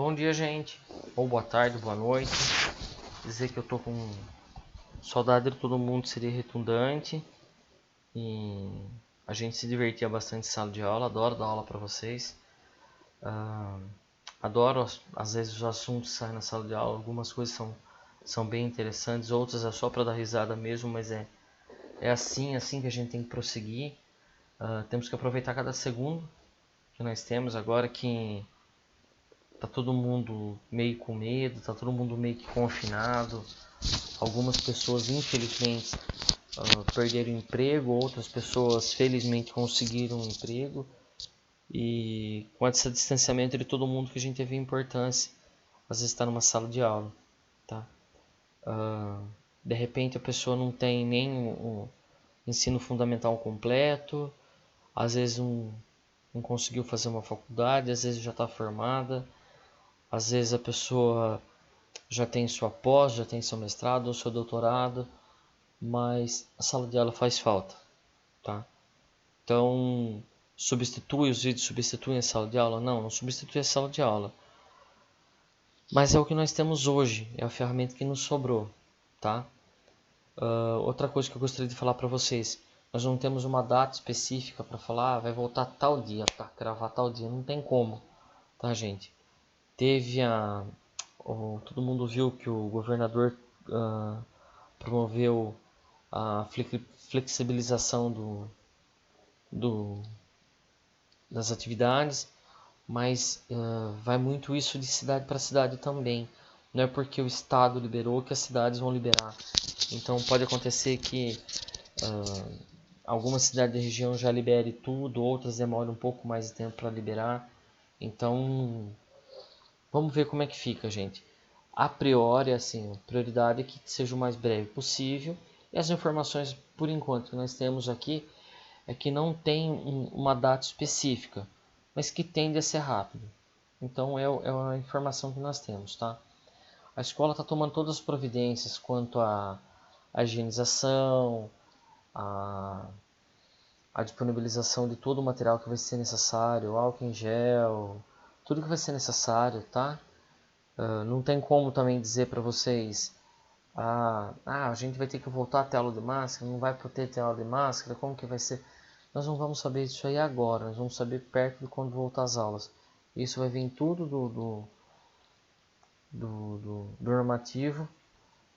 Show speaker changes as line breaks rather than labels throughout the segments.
Bom dia, gente. Ou boa tarde, boa noite. Dizer que eu tô com saudade de todo mundo seria redundante. E a gente se divertia bastante em sala de aula. Adoro dar aula para vocês. Adoro, às vezes, os assuntos saem na sala de aula. Algumas coisas são bem interessantes, outras é só para dar risada mesmo, mas é assim que a gente tem que prosseguir. Temos que aproveitar cada segundo que nós temos agora que tá todo mundo meio com medo, tá todo mundo meio que confinado. Algumas pessoas, infelizmente, perderam o emprego, outras pessoas, felizmente, conseguiram um emprego. E com esse distanciamento de todo mundo que a gente vê a importância, às vezes está numa sala de aula, tá? De repente a pessoa não tem nem o ensino fundamental completo, às vezes não conseguiu fazer uma faculdade, às vezes já está formada, às vezes a pessoa já tem sua pós, já tem seu mestrado ou seu doutorado, mas a sala de aula faz falta, tá? Então, os vídeos substituem a sala de aula? Não substitui a sala de aula. Mas é o que nós temos hoje, é a ferramenta que nos sobrou, tá? Outra coisa que eu gostaria de falar para vocês, nós não temos uma data específica para falar, vai voltar tal dia, tá? Gravar tal dia, não tem como, tá, gente? Todo mundo viu que o governador promoveu a flexibilização das atividades, mas vai muito isso de cidade para cidade também. Não é porque o estado liberou que as cidades vão liberar. Então pode acontecer que alguma cidade da região já libere tudo, outras demorem um pouco mais de tempo para liberar. Então vamos ver como é que fica, gente. A priori, assim, a prioridade é que seja o mais breve possível. E as informações, por enquanto, que nós temos aqui é que não tem uma data específica, mas que tende a ser rápido. Então é a informação que nós temos, tá? A escola está tomando todas as providências quanto à higienização, a disponibilização de todo o material que vai ser necessário, álcool em gel, tudo que vai ser necessário, tá? Não tem como também dizer para vocês a gente vai ter que voltar a ter aula de máscara, não vai poder ter aula de máscara, como que vai ser? Nós não vamos saber isso aí agora, nós vamos saber perto de quando voltar às aulas. Isso vai vir tudo do normativo,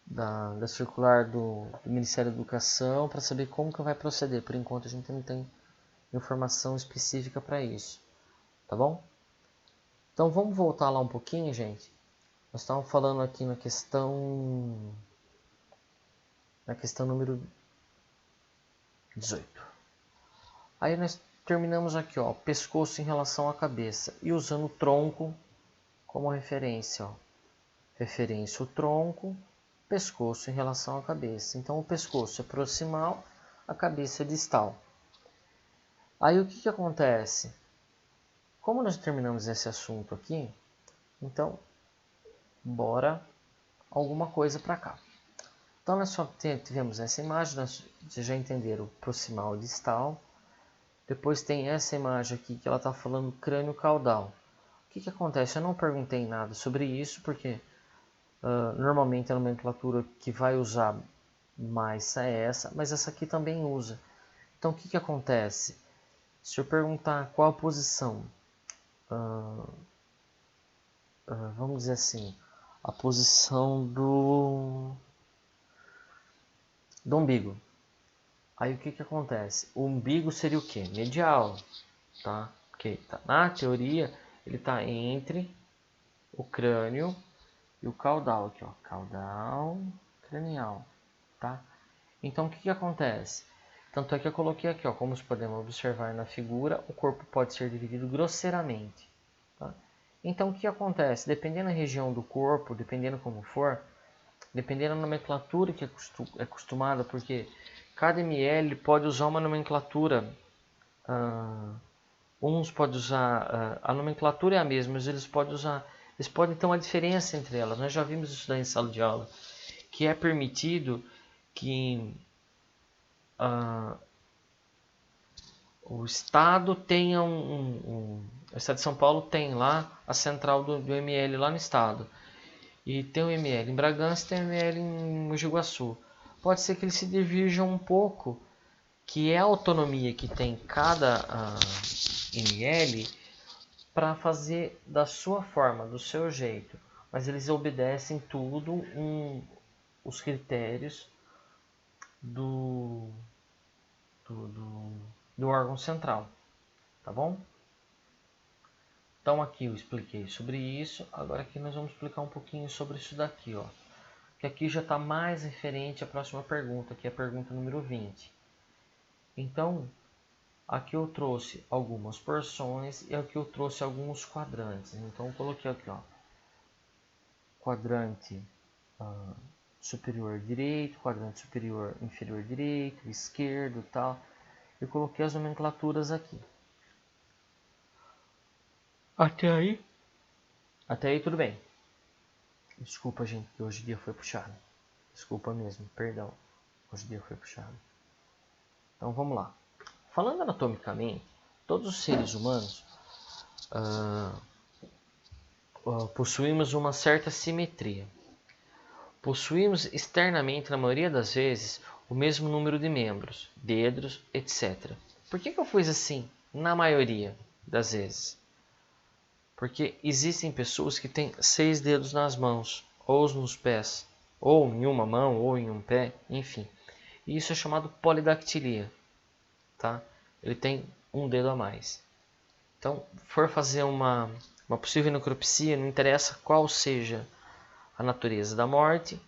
da circular do Ministério da Educação, para saber como que vai proceder. Por enquanto a gente não tem informação específica para isso, tá bom? Então vamos voltar lá um pouquinho, gente. Nós estávamos falando aqui na questão número 18. Aí nós terminamos aqui, ó, pescoço em relação à cabeça e usando o tronco como referência, ó. Referência o tronco, pescoço em relação à cabeça. Então o pescoço é proximal, a cabeça é distal. Aí o que acontece? Como nós terminamos esse assunto aqui, então bora alguma coisa para cá. Então nós só tivemos essa imagem, vocês já entenderam, proximal e distal. Depois tem essa imagem aqui que ela está falando crânio caudal. O que acontece? Eu não perguntei nada sobre isso porque normalmente a nomenclatura que vai usar mais é essa, mas essa aqui também usa. Então o que acontece? Se eu perguntar qual a posição, vamos dizer assim, a posição do umbigo. Aí o que acontece? O umbigo seria o que? Medial, tá? Porque tá, na teoria ele está entre o crânio e o caudal aqui, ó, caudal cranial, tá? Então o que acontece? Tanto é que eu coloquei aqui, ó, como podemos observar na figura, o corpo pode ser dividido grosseiramente, tá? Então o que acontece? Dependendo da região do corpo, dependendo como for, dependendo da nomenclatura que é acostumada, porque cada ml pode usar uma nomenclatura. Uns podem usar, a nomenclatura é a mesma, mas eles podem ter uma diferença entre elas. Nós já vimos isso daí em sala de aula, que é permitido que o estado tem o estado de São Paulo tem lá a central do ML lá no estado. E tem o ML em Bragança e tem o ML em Mogi Guaçu. Pode ser que eles se divirjam um pouco, que é a autonomia que tem cada ML para fazer da sua forma, do seu jeito. Mas eles obedecem tudo os critérios do órgão central, tá bom? Então aqui eu expliquei sobre isso, agora aqui nós vamos explicar um pouquinho sobre isso daqui, ó. Que aqui já está mais referente à próxima pergunta, que é a pergunta número 20. Então, aqui eu trouxe algumas porções e aqui eu trouxe alguns quadrantes. Então eu coloquei aqui, ó, quadrante superior direito, quadrante superior inferior direito, esquerdo, tal. Eu coloquei as nomenclaturas aqui. Até aí tudo bem. Desculpa, gente, que hoje o dia foi puxado. Desculpa mesmo, perdão. Hoje o dia foi puxado. Então vamos lá. Falando anatomicamente, todos os seres humanos possuímos uma certa simetria. Possuímos externamente, na maioria das vezes, o mesmo número de membros, dedos, etc. Por que eu fiz assim? Na maioria das vezes. Porque existem pessoas que têm 6 dedos nas mãos, ou nos pés, ou em uma mão, ou em um pé, enfim. E isso é chamado polidactilia, tá? Ele tem um dedo a mais. Então, for fazer uma possível necropsia, não interessa qual seja a natureza da morte,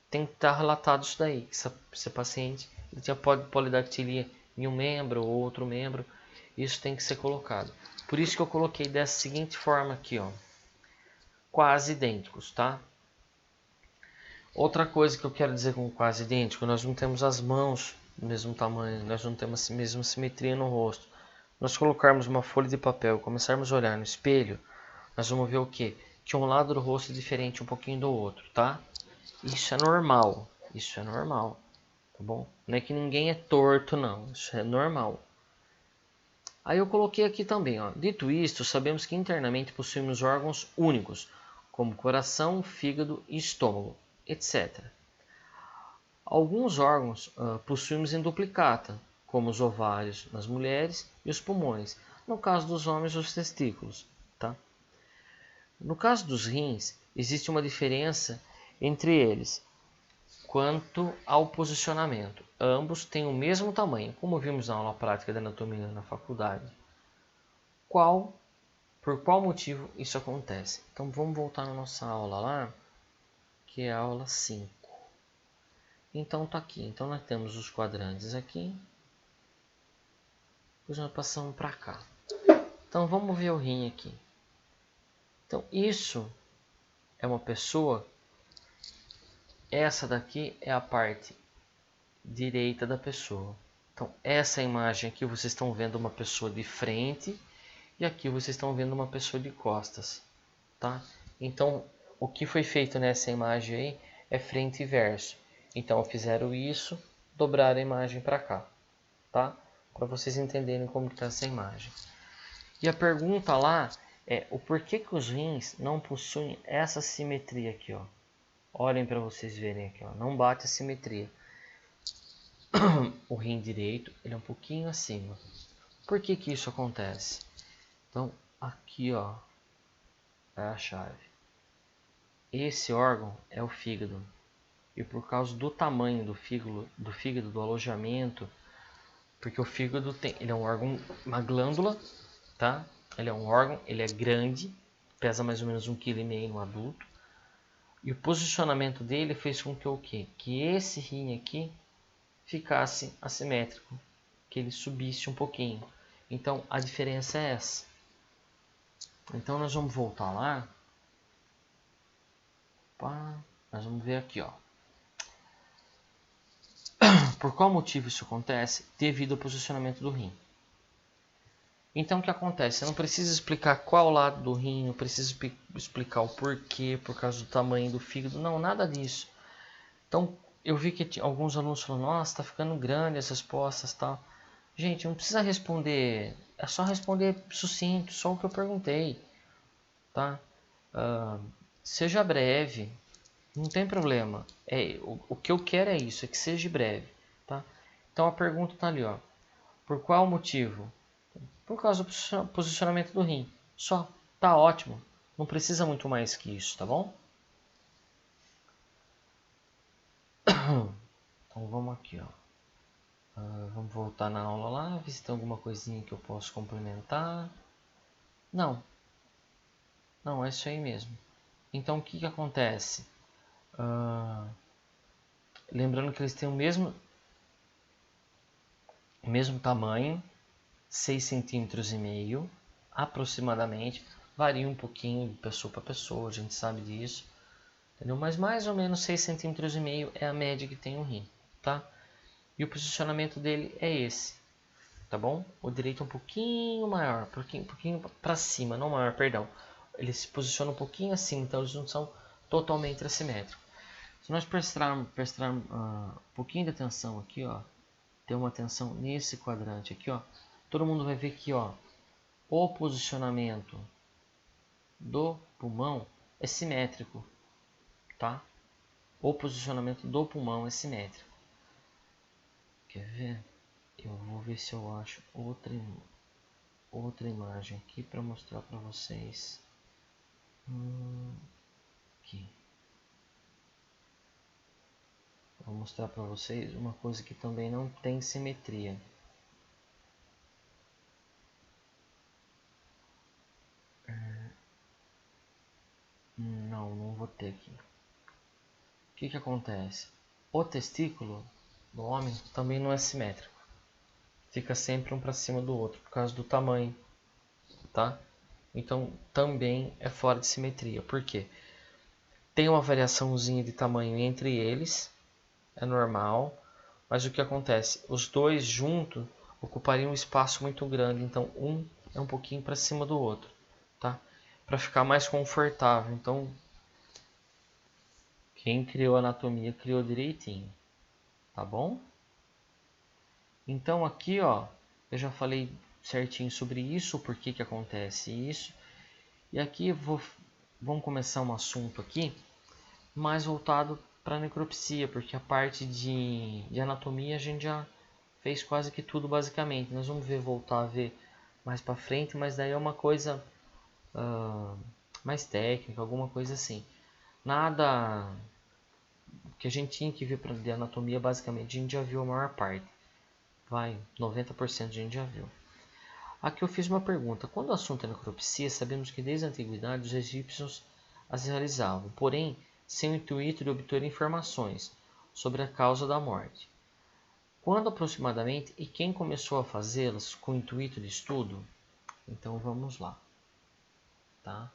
tem que estar relatado isso daí. Que esse paciente ele tinha polidactilia em um membro ou outro membro, isso tem que ser colocado. Por isso que eu coloquei dessa seguinte forma aqui, ó, quase idênticos, tá? Outra coisa que eu quero dizer com quase idêntico, nós não temos as mãos do mesmo tamanho, nós não temos a mesma simetria no rosto. Nós colocarmos uma folha de papel e começarmos a olhar no espelho, nós vamos ver o quê? Que um lado do rosto é diferente um pouquinho do outro, tá? Isso é normal, tá bom? Não é que ninguém é torto, não, isso é normal. Aí eu coloquei aqui também, ó. Dito isto, sabemos que internamente possuímos órgãos únicos, como coração, fígado e estômago, etc. Alguns órgãos possuímos em duplicata, como os ovários nas mulheres e os pulmões, no caso dos homens os testículos, tá? No caso dos rins, existe uma diferença entre eles quanto ao posicionamento. Ambos têm o mesmo tamanho, como vimos na aula prática de anatomia na faculdade. Por qual motivo isso acontece? Então vamos voltar na nossa aula lá, que é a aula 5. Então tá aqui. Então nós temos os quadrantes aqui. Depois nós passamos para cá. Então vamos ver o rim aqui. Então isso é uma pessoa. Essa daqui é a parte direita da pessoa. Então essa imagem aqui vocês estão vendo uma pessoa de frente e aqui vocês estão vendo uma pessoa de costas, tá? Então o que foi feito nessa imagem aí é frente e verso. Então fizeram isso, dobraram a imagem para cá, tá? Para vocês entenderem como está essa imagem. E a pergunta lá é o porquê que os rins não possuem essa simetria aqui, ó. Olhem para vocês verem aqui, ó. Não bate a simetria. O rim direito ele é um pouquinho acima. Por que que isso acontece? Então aqui, ó, é a chave. Esse órgão é o fígado. E por causa do tamanho do fígado, do alojamento, porque o fígado ele é um órgão, uma glândula, tá? Ele é um órgão, ele é grande, pesa mais ou menos 1,5 kg no adulto. E o posicionamento dele fez com que o quê? Que esse rim aqui ficasse assimétrico, que ele subisse um pouquinho. Então a diferença é essa. Então nós vamos voltar lá. Opa, nós vamos ver aqui, ó. Por qual motivo isso acontece? Devido ao posicionamento do rim. Então o que acontece? Você não precisa explicar qual lado do rim, não precisa explicar o porquê, por causa do tamanho do fígado, não, nada disso. Então eu vi que alguns alunos falaram, nossa, está ficando grande as respostas, tal. Gente, não precisa responder, é só responder sucinto, só o que eu perguntei, tá? Seja breve, não tem problema. O que eu quero é isso, é que seja breve, tá? Então a pergunta tá ali, ó. Por qual motivo? Por causa do posicionamento do rim. Só, tá ótimo. Não precisa muito mais que isso, tá bom? Então vamos aqui, ó. Vamos voltar na aula lá, ver se tem alguma coisinha que eu posso complementar. Não, não, é isso aí mesmo. Então o que acontece? Lembrando que eles têm o mesmo tamanho, 6,5 centímetros aproximadamente. Varia um pouquinho de pessoa para pessoa, a gente sabe disso. Entendeu? Mas mais ou menos 6,5 centímetros é a média que tem o rim, tá? E o posicionamento dele é esse, tá bom? O direito é um pouquinho maior, um pouquinho para cima, não maior, perdão. Ele se posiciona um pouquinho acima, então eles não são totalmente assimétricos. Se nós prestarmos um pouquinho de atenção aqui, ó, ter uma atenção nesse quadrante aqui, ó, todo mundo vai ver que, ó, o posicionamento do pulmão é simétrico, tá? O posicionamento do pulmão é simétrico. Quer ver? Eu vou ver se eu acho outra imagem aqui para mostrar para vocês. Aqui. Vou mostrar para vocês uma coisa que também não tem simetria. Não vou ter aqui. O que acontece? O testículo do homem também não é simétrico. Fica sempre um para cima do outro por causa do tamanho, tá? Então também é fora de simetria. Por quê? Tem uma variaçãozinha de tamanho entre eles, é normal, mas o que acontece? Os dois juntos ocupariam um espaço muito grande, então um é um pouquinho para cima do outro, tá? Para ficar mais confortável. Então quem criou a anatomia criou direitinho, tá bom? Então aqui, ó, eu já falei certinho sobre isso, por que acontece isso. E aqui vamos começar um assunto aqui mais voltado para a necropsia, porque a parte de anatomia a gente já fez quase que tudo basicamente. Nós vamos voltar a ver mais para frente, mas daí é uma coisa mais técnica, alguma coisa assim. Nada que a gente tinha que ver de anatomia, basicamente a gente já viu a maior parte. 90% a gente já viu. Aqui eu fiz uma pergunta. Quando o assunto é necropsia, sabemos que desde a antiguidade os egípcios as realizavam, porém sem o intuito de obter informações sobre a causa da morte. Quando aproximadamente e quem começou a fazê-las com o intuito de estudo? Então vamos lá, tá?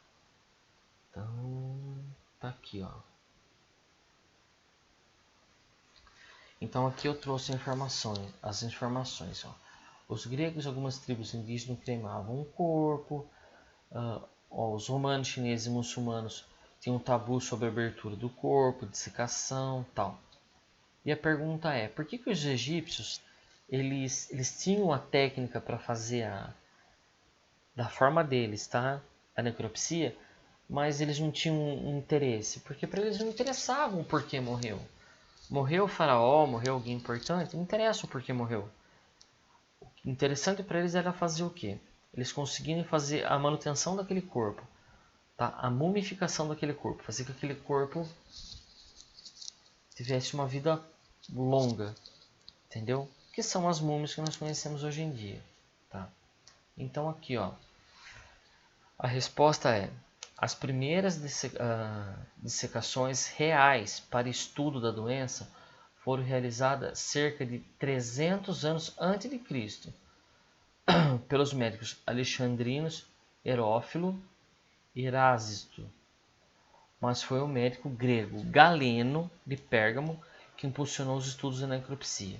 Então tá aqui, ó. Então aqui eu trouxe as informações, ó. Os gregos e algumas tribos indígenas cremavam o corpo. Os romanos, chineses e muçulmanos tinham um tabu sobre a abertura do corpo, dissecação, tal. E a pergunta é, por que os egípcios eles tinham a técnica para fazer da forma deles, tá? A necropsia, mas eles não tinham um interesse? Porque para eles não interessavam o porquê morreu. Morreu o faraó, morreu alguém importante, não interessa o porquê morreu. O interessante para eles era fazer o quê? Eles conseguirem fazer a manutenção daquele corpo, tá? A mumificação daquele corpo, fazer com que aquele corpo tivesse uma vida longa, entendeu? Que são as múmias que nós conhecemos hoje em dia, tá? Então aqui, ó, a resposta é: as primeiras dissecações reais para estudo da doença foram realizadas cerca de 300 anos antes de Cristo pelos médicos alexandrinos Herófilo e Erásisto, mas foi o médico grego Galeno de Pérgamo que impulsionou os estudos da necropsia.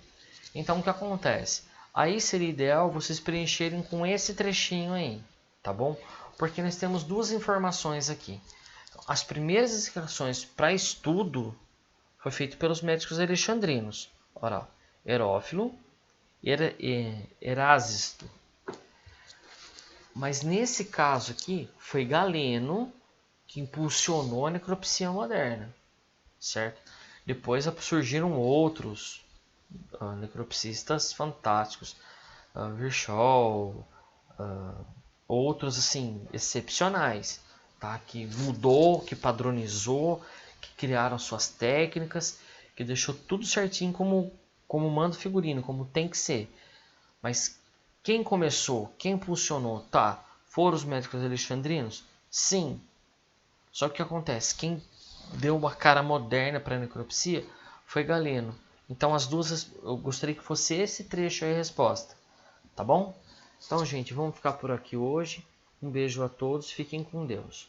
Então o que acontece? Aí seria ideal vocês preencherem com esse trechinho aí, tá bom? Porque nós temos duas informações aqui. As primeiras dissecações para estudo foi feito pelos médicos alexandrinos. Ora, Herófilo Erásisto. Mas nesse caso aqui, foi Galeno que impulsionou a necropsia moderna, certo? Depois surgiram outros necropsistas fantásticos, Virchow, outros assim excepcionais, tá? Que mudou, que padronizou, que criaram suas técnicas, que deixou tudo certinho como manda o figurino, como tem que ser. Mas quem começou, quem impulsionou, tá? Foram os médicos alexandrinos? Sim. Só que o que acontece? Quem deu uma cara moderna para a necropsia foi Galeno. Então as duas, eu gostaria que fosse esse trecho aí a resposta, tá bom? Então, gente, vamos ficar por aqui hoje. Um beijo a todos, fiquem com Deus.